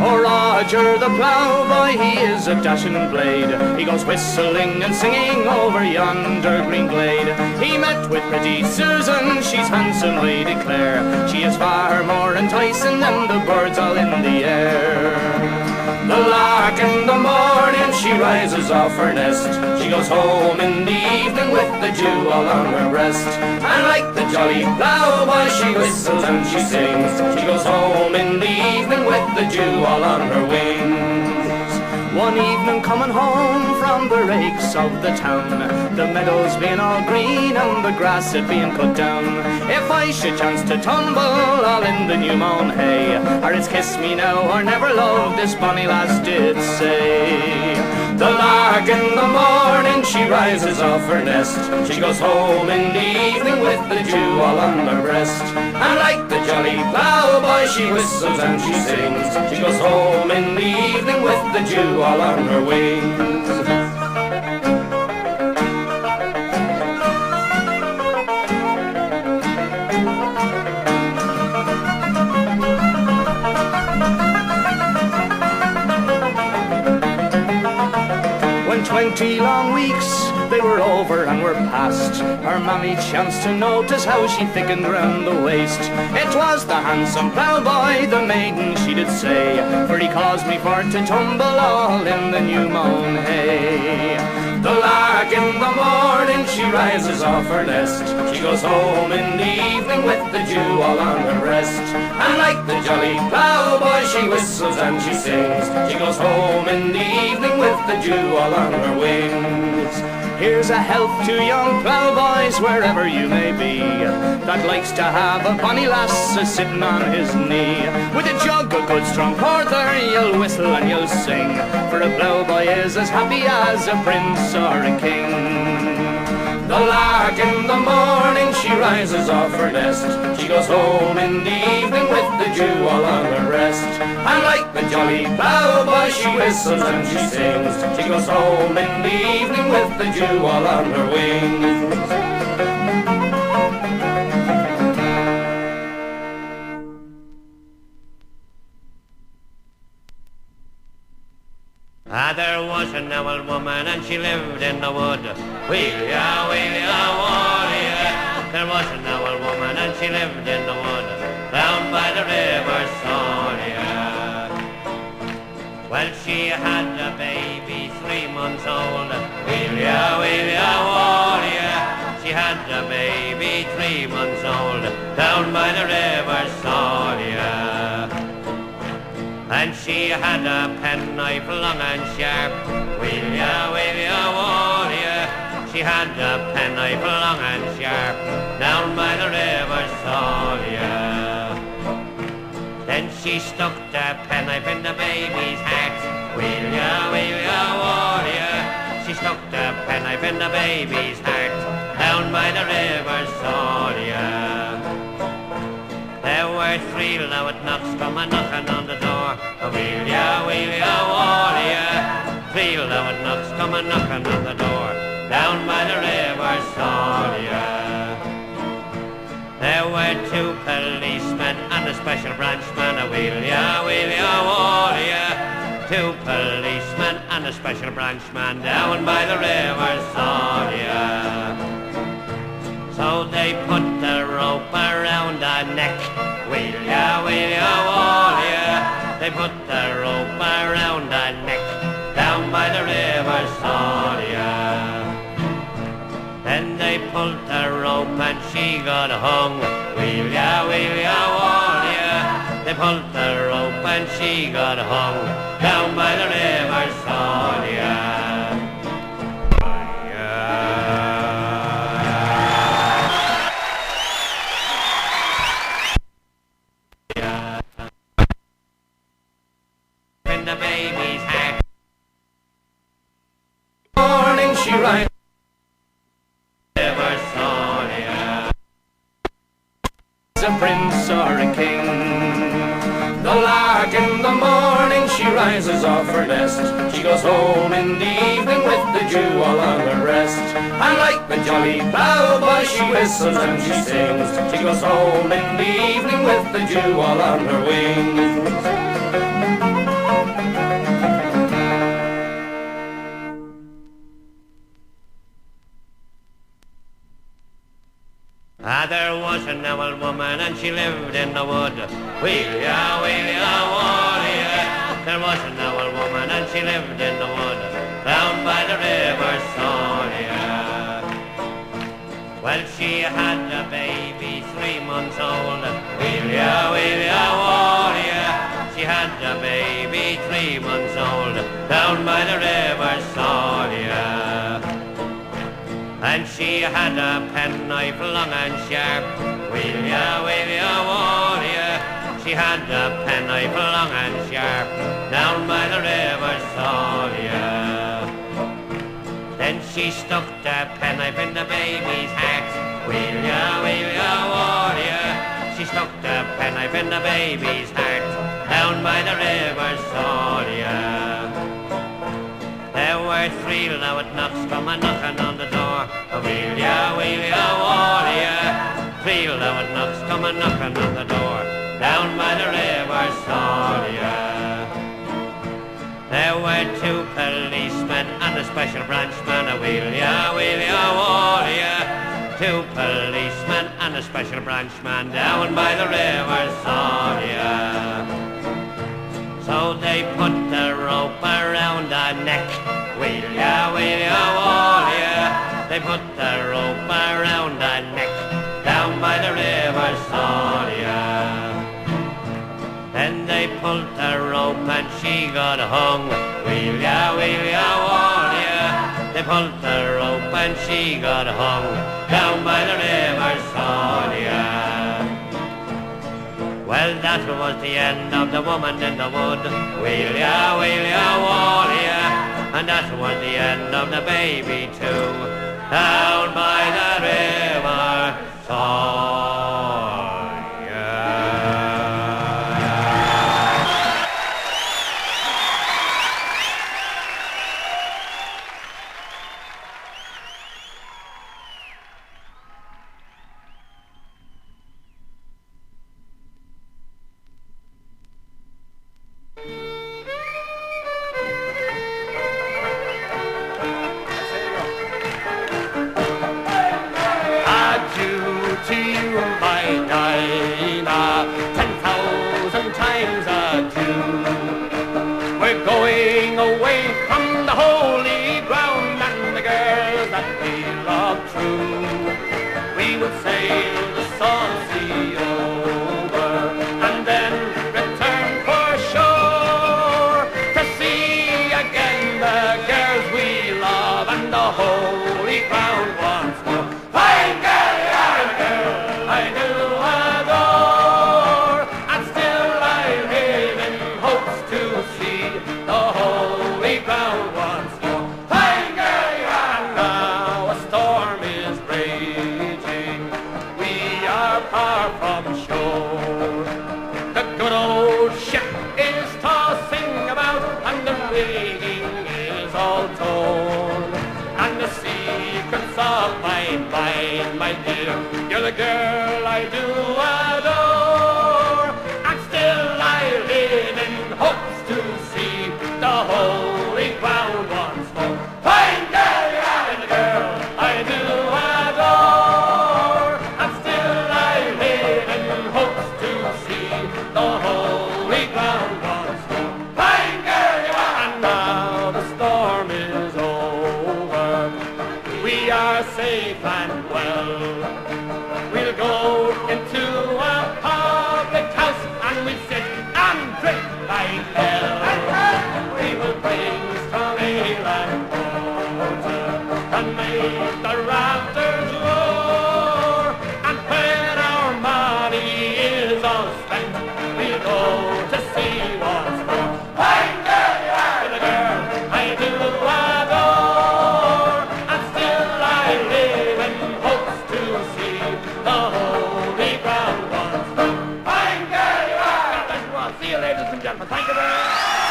Oh, Roger the ploughboy, he is a dashing blade. He goes whistling and singing over yonder green glade. He met with pretty Susan, she's handsome I declare. She is far more enticing than the birds all in the air. The lark in the morning, she rises off her nest. She goes home in the evening with the dew all on her breast. And like the jolly ploughboy, she whistles and she sings. She goes home in the evening with the dew all on her wings. One evening coming home from the rakes of the town, the meadows being all green and the grass it being cut down, if I should chance to tumble all in the new mown hay, or it's kiss me now or never love, this bonny lass did say. The lark in the morning, she rises off her nest. She goes home in the evening with the dew all on her breast. And like the jolly ploughboy, she whistles and she sings. She goes home in the evening with the dew all on her wings. When 20 long weeks they were over and were past, her mammy chanced to notice how she thickened round the waist. It was the handsome ploughboy, the maiden she did say, for he caused me for to tumble all in the new mown hay. The lark in the morning, she rises off her nest. She goes home in the evening with the dew all on her breast. And like the jolly ploughboy, she whistles and she sings. She goes home in the evening with the dew all on her wings. Here's a health to young ploughboys wherever you may be, that likes to have a bonny lass a-sitting on his knee. With a jug of good strong porter you'll whistle and you'll sing, for a ploughboy is as happy as a prince or a king. The lark in the morning, she rises off her nest. She goes home in the evening with the dew all on her breast. And like the jolly ploughboy, she whistles and she sings. She goes home in the evening with the dew all on her wings. There was an old woman and she lived in the wood. Weila Waile. There was an old woman and she lived in the wood, down by the river Soria. Well, she had a baby 3 months old. Weila Waile. She had a baby 3 months old, down by the river Soria. And she had a penknife long and sharp. Weila Waile. She had a penknife long and sharp, down by the river Soria. Then she stuck the penknife in the baby's heart. Weila Waile. She stuck the penknife in the baby's heart, down by the river Soria. There were 3 loud knocks come a-knocking on the door. Weila Waile. 3 loud knocks come a-knocking on the door, down by the river Soria. There were 2 policemen and a special branchman. Weila Waile. 2 policemen and a special branchman, down by the river Soria. So they put the rope around her neck. Weila Waile. They put the rope around her neck, down by the river Soria. Then they pulled the rope and she got hung. Weila Waile. They pulled the rope and she got hung, down by the river Soria. The baby's heart. Morning she rides river Soria. A prince or a king. The lark in the morning, she rises feathers off her nest. She goes home in the evening with the dew all on her breast. And like the jolly ploughboy she whistles and she sings. She goes home in the evening with the dew all on her wings. There was an old woman and she lived in the wood. Weila Waile. There was an old woman and she lived in the wood down by the river Fusilliers. Well, she had a baby 3 months old. Weila Waile. She had a baby 3 months old down by the river Fusilliers. And she had a penknife long and sharp. Weila Waile. She had a penknife long and sharp down by the river Fusilliers. Then she stuck the penknife in the baby's heart. Weila Waile. She stuck the penknife in the baby's heart down by the river Fusilliers. There were 3 loud knocks come a knocking on the door. Weila Waile. 3 loud knocks come a knocking on the door down by the river Fusilliers. There were 2 policemen and a special branchman. Weila Waile. 2 policemen and a special branchman down by the river Fusilliers. So they put the rope around her neck. Weila Waile. They put the rope around her neck down by the river Fusilliers. Then they pulled the rope and she got hung. Weila Waile. They pulled the rope and she got hung down by the river Fusilliers. Well, that was the end of the woman in the wood. Weila Waile. And that was the end of the baby too, down by the river gentlemen, thank you very much.